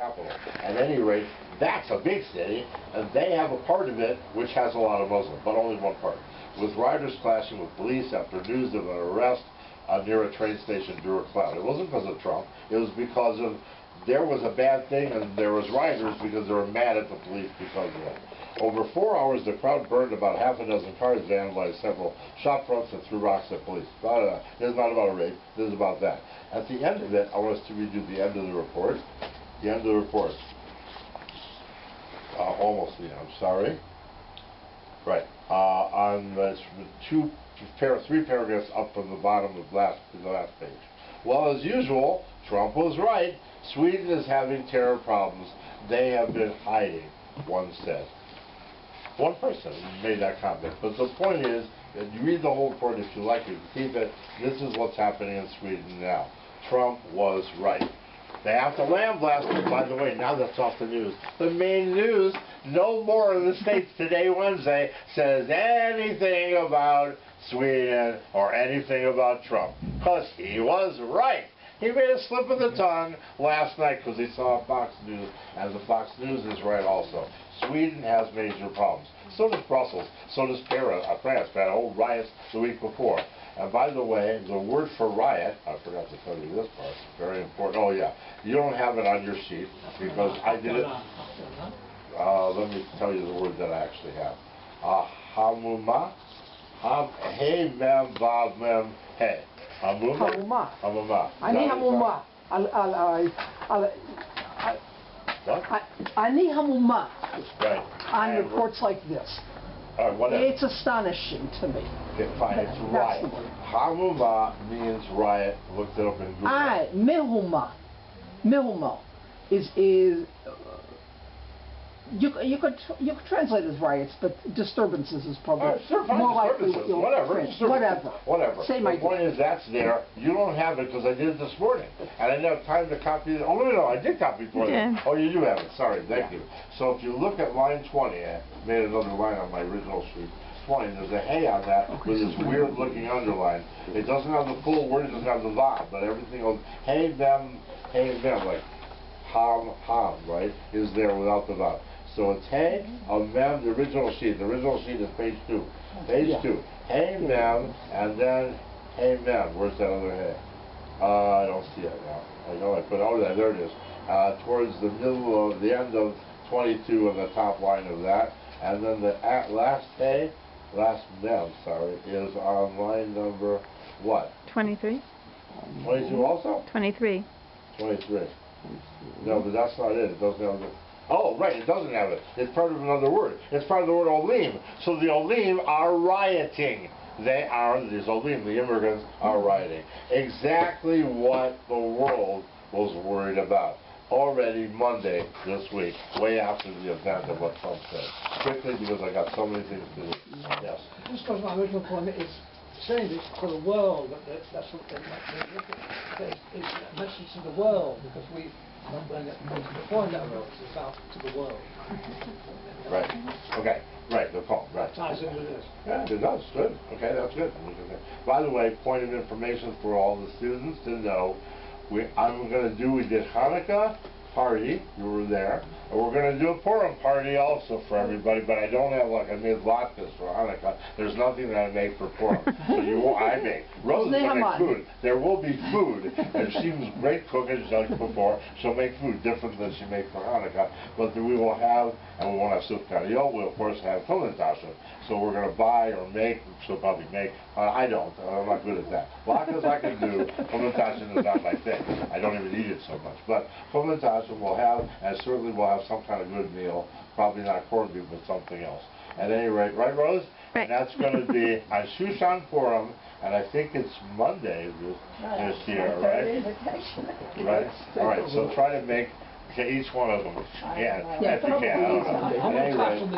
capital. At any rate, that's a big city, and they have a part of it which has a lot of Muslims, but only one part. With rioters clashing with police after news of an arrest near a train station drew a cloud. It wasn't because of Trump. It was because of there was a bad thing, and there was rioters because they were mad at the police because of it. Over 4 hours, the crowd burned about half a dozen cars, vandalized several shop fronts, and threw rocks at police. This is not about a rape. This is about that. At the end of it, I want us to read you the end of the report. The end of the report. Almost the end. I'm sorry. Right. On the three paragraphs up from the bottom of the last page. Well, as usual, Trump was right. Sweden is having terror problems. They have been hiding, one said. One person made that comment. But the point is, that you read the whole report if you like. You can see that this is what's happening in Sweden now. Trump was right. They have to land blast it. By the way, now that's off the news. The main news, no more in the States today, Wednesday, says anything about Sweden or anything about Trump. Because he was right. He made a slip of the tongue last night because he saw Fox News, and the Fox News is right also. Sweden has major problems. So does Brussels. So does France. They had whole riots the week before. And by the way, the word for riot, I forgot to tell you this part, very important. Oh yeah, you don't have it on your sheet because I did it. Let me tell you the word that I actually have. Hamuma. Hey mem vav mem hey. Hamuma. Hamuma. Ani hamuma. Ani hamuma. Right. On reports like this. Whatever. It's astonishing to me. Okay, fine. It's riot. Hamuma means riot. Looked it up in Google. Mihuma is you could translate as riots, but disturbances is probably more likely. Whatever. Same the idea. point is that's there. You don't have it because I did it this morning, and I didn't have time to copy it. Oh no, I did copy it for them. Oh, you do have it. Sorry, thank you. So if you look at line 20, I made another line on my original sheet. 20. There's a hey on that with this weird-looking underline. It doesn't have the full word. It doesn't have the vav, but everything else. Hey them, like ham, right? Is there without the vav. So it's hey, mem, the original sheet. The original sheet is page 2. Page 2. Hey, mem, and then hey, mem. Where's that other hey? I don't see it now. I know I put there it is. Towards the middle of the end of 22 on the top line of that. And then the last hey, last mem, sorry, is on line number what? 23. 22 also? 23. 23. No, but that's not it. It doesn't have the... Oh, right, it doesn't have it. It's part of another word. It's part of the word olim. So the olim are rioting. These olim, the immigrants, are rioting. Exactly what the world was worried about. Already Monday this week, way after the event of what Trump said. Quickly, because I got so many things to do. Yes. Just because my original point is saying this for the world, that's what it's a message to the world, because we not going to define that world, it's out to the world. Right. Okay. Right. The poem. Right. Ties into this. Yeah, it does. Good. Okay, that's good. By the way, point of information for all the students to know. We did Hanukkah party, you were there, and we're going to do a Purim party also for everybody, but I don't have, I made latkes for Hanukkah. There's nothing that I make for Purim. So I make. Rose will make food. There will be food, and she was a great cook, as like before. She'll make food different than she made for Hanukkah, but we will have, and we won't have soup kaniyot, we'll of course have kulantasha. So we're going to buy or make, she'll probably make, I don't, I'm not good at that. Latkes I can do, kulantasha is not my thing. I don't even eat it so much, but kulantasha we'll have, and certainly we'll have some kind of good meal, probably not corned beef, but something else. At any rate, right, Rose? Right. And that's going to be on Shushan Purim, and I think it's Monday this year, right? Right? All right, so try to make each one of them. Yeah, if you can. I don't know. At any rate. So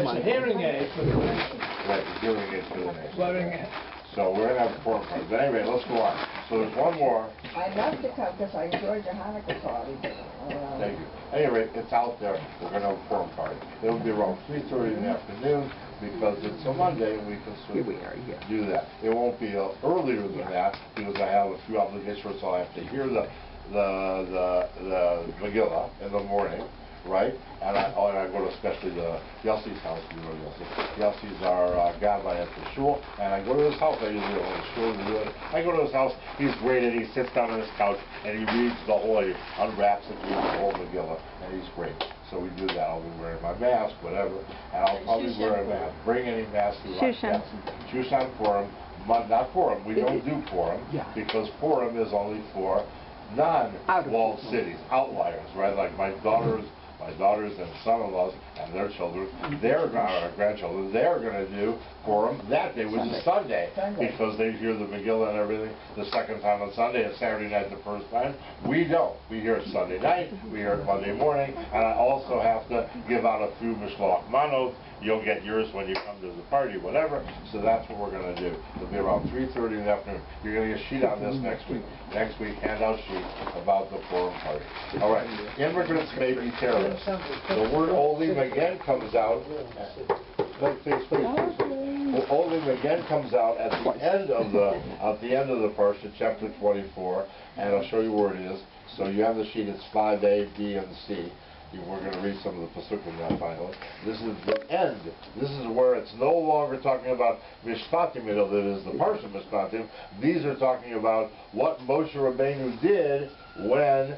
it's a hearing aid for the nation. Right, the hearing aid for the nation. Hearing aid. So we're going to have a Purim party. But anyway, let's go on. So there's one more. I'd love to come because I enjoyed your Hanukkah party. Thank you. Anyway, it's out there. We're going to have a Purim party. It'll be around 3:30 in the afternoon because it's a Monday and we can do that. It won't be earlier than that because I have a few obligations, so I have to hear the the Megillah in the morning, right? And I go to especially the Yossi's house. You know Yossi. Yossi's our gabbai at the shul, and I go to his house. I usually go to the shul to do it. I go to his house. He's great, and he sits down on his couch and he reads the whole. He unwraps and reads the whole Megillah, and he's great. So we do that. I'll be wearing my mask, whatever, and I'll probably wear a mask. Bring any mask you like. Shushan Purim, not Purim. We don't do Purim because Purim is only for non-walled cities, outliers, right? Like my daughters and son-in-laws and their children, their grandchildren, they're going to do Purim that day, which is Sunday, because they hear the Megillah and everything the second time on Sunday, and Saturday night the first time. We don't. We hear it Sunday night, we hear it Monday morning, and I also have to give out a few Mishloach Manot. You'll get yours when you come to the party, whatever. So that's what we're going to do. It'll be around 3:30 in the afternoon. You're going to get a sheet on this next week. Next week, handout sheet about the Purim party. All right. Immigrants may be terrorists. The word Olim again comes out. The Olim again comes out at the end of the Parshat, chapter 24, and I'll show you where it is. So you have the sheet. It's 5A, B, and C. We're going to read some of the Pesukim now finally. This is the end. This is where it's no longer talking about Mishpatim, that is the Parshat Mishpatim. These are talking about what Moshe Rabbeinu did when,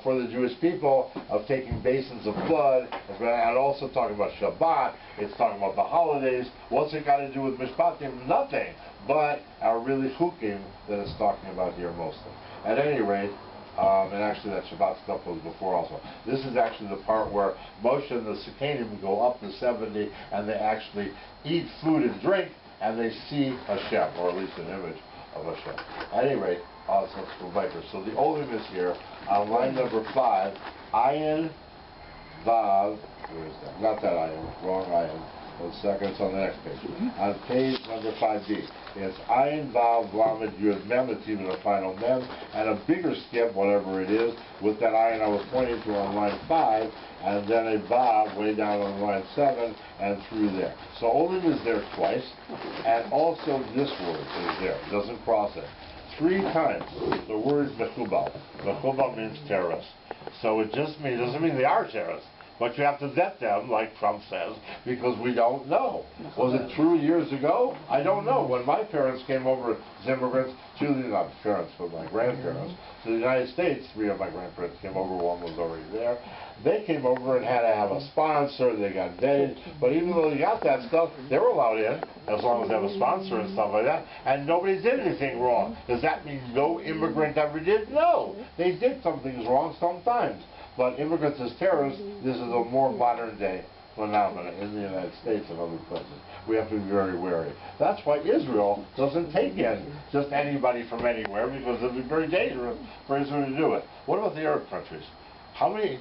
for the Jewish people, of taking basins of blood, and also talking about Shabbat. It's talking about the holidays. What's it got to do with Mishpatim? Nothing. But our really chukim that it's talking about here mostly. At any rate, and actually that Shabbat stuff was before also. This is actually the part where Moshe and the Sikanim go up to 70 and they actually eat food and drink and they see Hashem, or at least an image of Hashem. At any rate, so it's for Vipers. So the Olim is here on line number 5. Ayin Vav, where is that? Not that Ayin, wrong Ayin. 1 second, it's on the next page. On page number 5B, it's Ayin Vav Lamed Yud Mem, it's even a final Mem, and a bigger skip, whatever it is, with that Ayin I was pointing to on line 5, and then a Vav way down on line 7, and through there. So Olim is there twice, and also this word is there. It doesn't cross it. 3 times. The word is Mechubal. Mechubal means terrorist. So it just means, it doesn't mean they are terrorists. But you have to vet them, like Trump says, because we don't know. Was it true years ago? I don't know. When my parents came over as immigrants, not parents, but my grandparents, to the United States, 3 of my grandparents came over, 1 was already there. They came over and had to have a sponsor, they got vetted, but even though they got that stuff, they were allowed in, as long as they have a sponsor and stuff like that, and nobody did anything wrong. Does that mean no immigrant ever did? No! They did some things wrong sometimes. But immigrants as terrorists, this is a more modern day phenomenon in the United States and other places. We have to be very wary. That's why Israel doesn't take in just anybody from anywhere, because it would be very dangerous for Israel to do it. What about the Arab countries? How many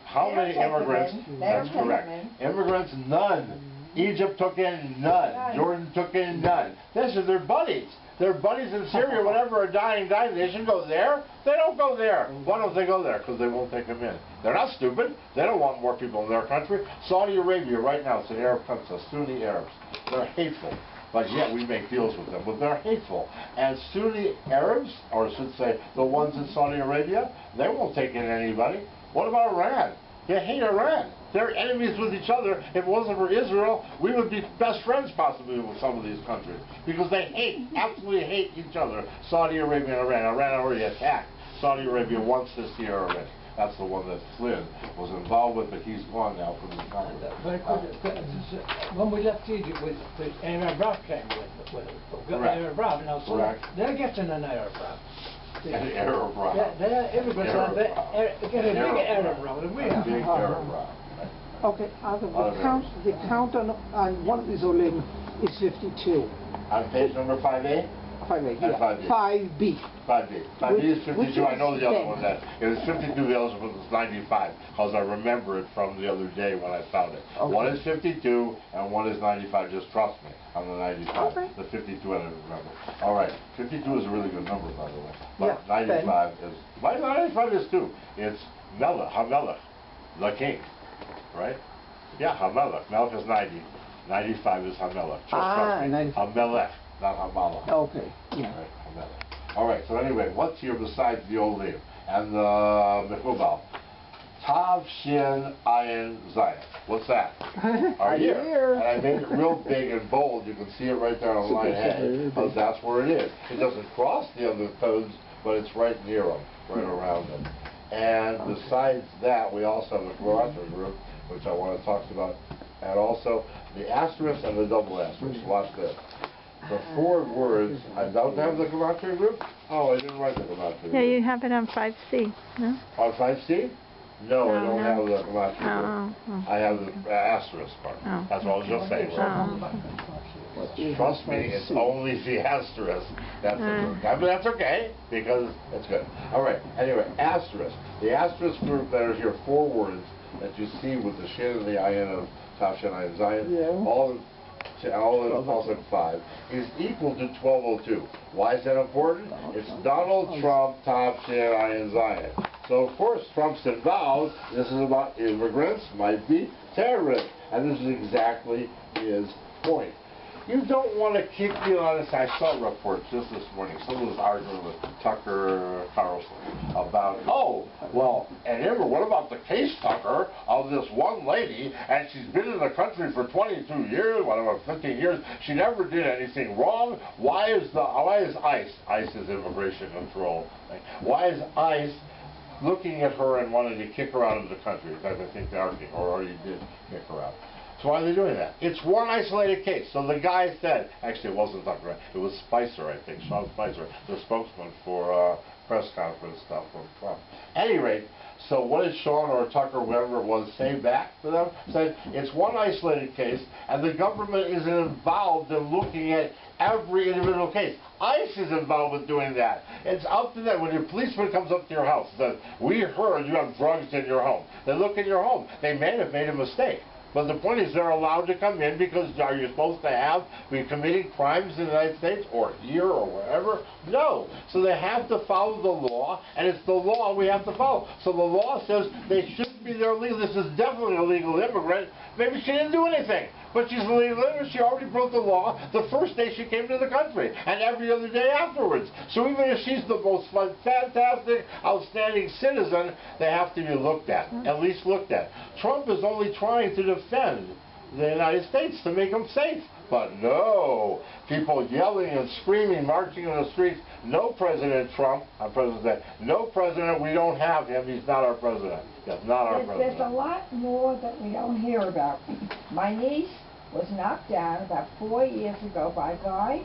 immigrants? That's correct. Immigrants, none. Egypt took in none. Jordan took in none. These are their buddies. Their buddies in Syria, whatever, are dying. They should go there. They don't go there. Why don't they go there? Because they won't take them in. They're not stupid. They don't want more people in their country. Saudi Arabia, right now, it's an Arab country, Sunni Arabs. They're hateful. But yet we make deals with them. But they're hateful. And Sunni Arabs, or I should say the ones in Saudi Arabia, they won't take in anybody. What about Iran? They hate Iran. They're enemies with each other. If it wasn't for Israel, we would be best friends possibly with some of these countries. Because they hate, absolutely hate each other. Saudi Arabia and Iran. Iran already attacked Saudi Arabia once this year already. That's the one that Flynn was involved with, but he's gone now from the country. When we left Egypt with Arab Rab came with Arab Rab, now so they're getting an Arab Rab. An Arab Rab. They're immigrants, getting a big Arab Rab than we have. Big Arab Rab. Okay, the count on one of these Olim is 52. On page number 5A? 5A, yeah. 5B. 5B. 5B. 5B is 52. I know the other one that. It was 52, the other one was 95, because I remember it from the other day when I found it. Okay. One is 52 and one is 95. Just trust me on the 95. Okay. The 52 I didn't remember. All right. 52 is a really good number, by the way. But yeah, 95 is. My 95 is too. It's Melech, HaMelech, the king. Right? Yeah, HaMelech. Melech is 90. 95 is HaMelech. Just trust me. HaMelech, not HaMalach. Okay. Yeah. Right, HaMelech. All right, so anyway, what's here besides the Olim? and the Mechubal. Tav Shin Ayin Zayin. What's that? Our year. And I made it real big and bold. You can see it right there on line A, because that's where it is. It doesn't cross the other codes, but it's right near them, right around them. And besides that, we also have a glossary group, which I want to talk about, and also the asterisk and the double asterisk. Watch this. The 4 words, I don't have the glossary group? Oh, I didn't write the glossary group. Yeah, you have it on 5C, no? On 5C? No, I don't have the glossary group. Oh. I have the asterisk part. Oh. That's what I was just saying. Trust me, it's only the asterisk. That's but that's okay, because it's good. All right, anyway, asterisk. The asterisk group that are here, 4 words that you see with the shin and the ayin of Tav Shin Ayin Zayin, all in Parshat 5, is equal to 1202. Why is that important? It's Donald Trump, Tav Shin Ayin Zayin. So of course Trump's involved. This is about immigrants, might be terrorists, and this is exactly his point. You don't want to kick me on this. I saw a report just this morning. Someone was arguing with Tucker Carlson about, oh, well, and Amber, what about the case, Tucker, of this one lady, and she's been in the country for 22 years, whatever, 15 years, she never did anything wrong. Why is ICE, ICE is immigration control, why is ICE looking at her and wanting to kick her out of the country? Because I think they are, or already did kick her out. So why are they doing that? It's one isolated case. So the guy said, actually it wasn't Tucker, it was Spicer, I think, Sean Spicer, the spokesman for press conference stuff from Trump. At any rate, so what did Sean or Tucker, whoever it was, say back to them? Said, it's one isolated case, and the government isn't involved in looking at every individual case. ICE is involved with doing that. It's up to them. When your policeman comes up to your house and says, we heard you have drugs in your home. They look in your home. They may have made a mistake. But the point is they're allowed to come in, because are you supposed to be committing crimes in the United States or here or wherever? No. So they have to follow the law, and it's the law we have to follow. So the law says they shouldn't be there illegal. This is definitely a legal immigrant. Maybe she didn't do anything, but she's a legal immigrant. She already broke the law the first day she came to the country, and every other day afterwards. So even if she's the most fantastic, outstanding citizen, they have to be looked at least looked at. Trump is only trying to defend the United States to make them safe. But no, people yelling and screaming, marching in the streets. No, President Trump, no president, we don't have him. He's not our president. He's not our president. There's a lot more that we don't hear about. My niece was knocked down about 4 years ago by a guy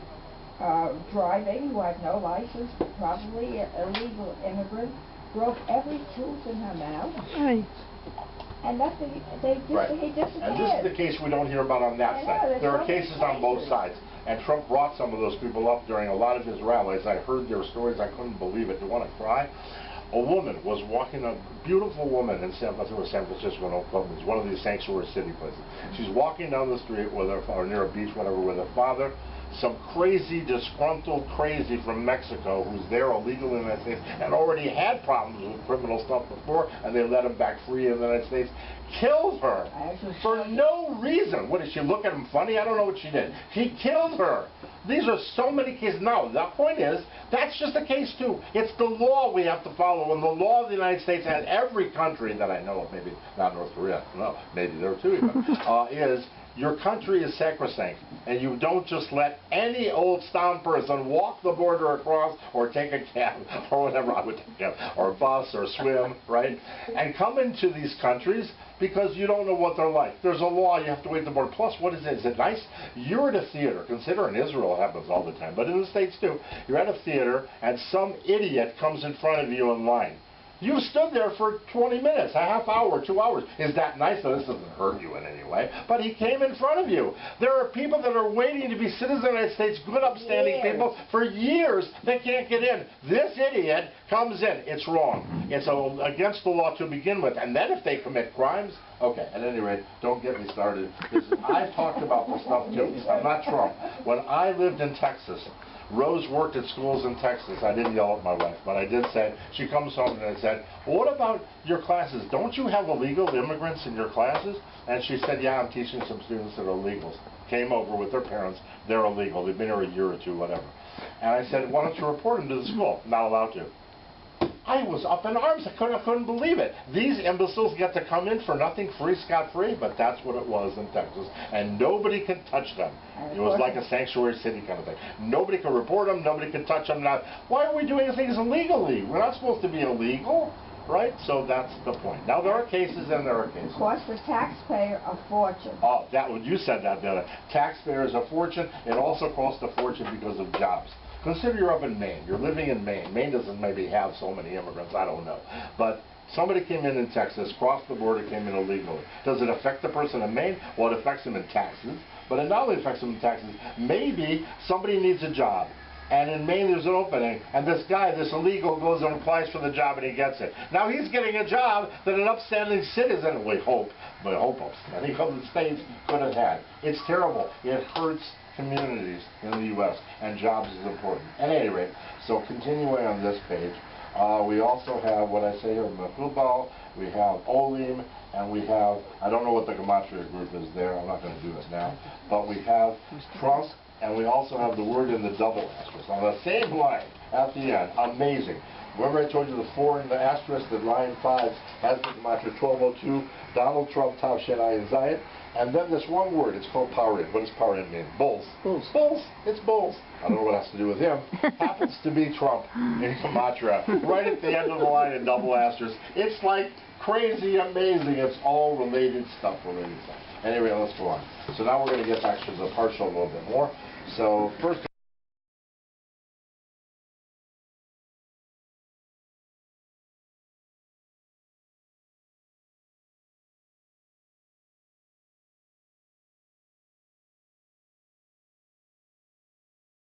driving who had no license, probably an illegal immigrant, broke every tooth in her mouth. Right. And nothing, he disappeared. And this is the case we don't hear about on that side. There are cases on both sides. And Trump brought some of those people up during a lot of his rallies. I heard their stories. I couldn't believe it. You want to cry? A woman was walking, a beautiful woman in San Francisco, Oakland. It's one of these sanctuary city places. She's walking down the street with her, or near a beach, whatever, with her father. Some crazy, disgruntled crazy from Mexico who's there illegal in the United States and already had problems with criminal stuff before, and they let him back free in the United States, killed her for no reason. What, did she look at him funny? I don't know what she did. He killed her. These are so many cases. Now, the point is, that's just a case too. It's the law we have to follow, and the law of the United States and every country that I know of, maybe not North Korea, no, maybe there too even, is your country is sacrosanct, and you don't just let any old stomp person walk the border across or take a cab or whatever I would take a cab, or a bus or swim, right? And come into these countries because you don't know what they're like. There's a law, you have to wait at the border. Plus, what is it? Is it nice? You're at a theater. Consider in Israel it happens all the time, but in the States too. You're at a theater and some idiot comes in front of you in line. You stood there for 20 minutes, a half hour, 2 hours. Is that nice? So this doesn't hurt you in any way. But he came in front of you. There are people that are waiting to be citizens of the United States, good upstanding people, for years. They can't get in. This idiot comes in. It's wrong. It's against the law to begin with. And then if they commit crimes, okay, at any rate, don't get me started. I've talked about this stuff too. I'm not Trump. When I lived in Texas, Rose worked at schools in Texas. I didn't yell at my wife, but I did say, she comes home and I said, well, what about your classes? Don't you have illegal immigrants in your classes? And she said, yeah, I'm teaching some students that are illegals. Came over with their parents. They're illegal. They've been here a year or two, whatever. And I said, why don't you report them to the school? Not allowed to. I was up in arms. I couldn't believe it. These imbeciles get to come in for nothing, free, scot-free, but that's what it was in Texas, and nobody could touch them. It was like a sanctuary city kind of thing. Nobody could report them. Nobody could touch them. Now, why are we doing things illegally? We're not supposed to be illegal, right? So that's the point. Now, there are cases and there are cases. It costs the taxpayer a fortune. Oh, you said that, the other. Taxpayers a fortune. It also costs a fortune because of jobs. Consider you're up in Maine. You're living in Maine. Maine doesn't maybe have so many immigrants. I don't know. But somebody came in Texas, crossed the border, came in illegally. Does it affect the person in Maine? Well, it affects them in taxes. But it not only affects them in taxes, maybe somebody needs a job. And in Maine there's an opening, and this guy, this illegal, goes and applies for the job and he gets it. Now he's getting a job that an upstanding citizen, we hope upstanding of the states could have had. It's terrible. It hurts communities in the U.S., and jobs is important. At any rate, so continuing on this page, we also have what I say here, Mefubal, we have Olim, and we have, I don't know what the Gematria group is there, I'm not going to do it now, but we have Trump, and we also have the word in the double asterisk on the same line at the end. Amazing. Remember I told you the 4 in the asterisk, that line 5 has the Gematria 1202, Donald Trump, Tav Shen Ayin Zayin, and then this one word, it's called Parim. What does Parim mean? Bulls. Bulls. Bulls. It's bulls. I don't know what it has to do with him. Happens to be Trump in Gematria, right at the end of the line in double asterisk. It's like crazy amazing. It's all related stuff. Anyway, let's go on. So now we're going to get back to the Parshat a little bit more. So first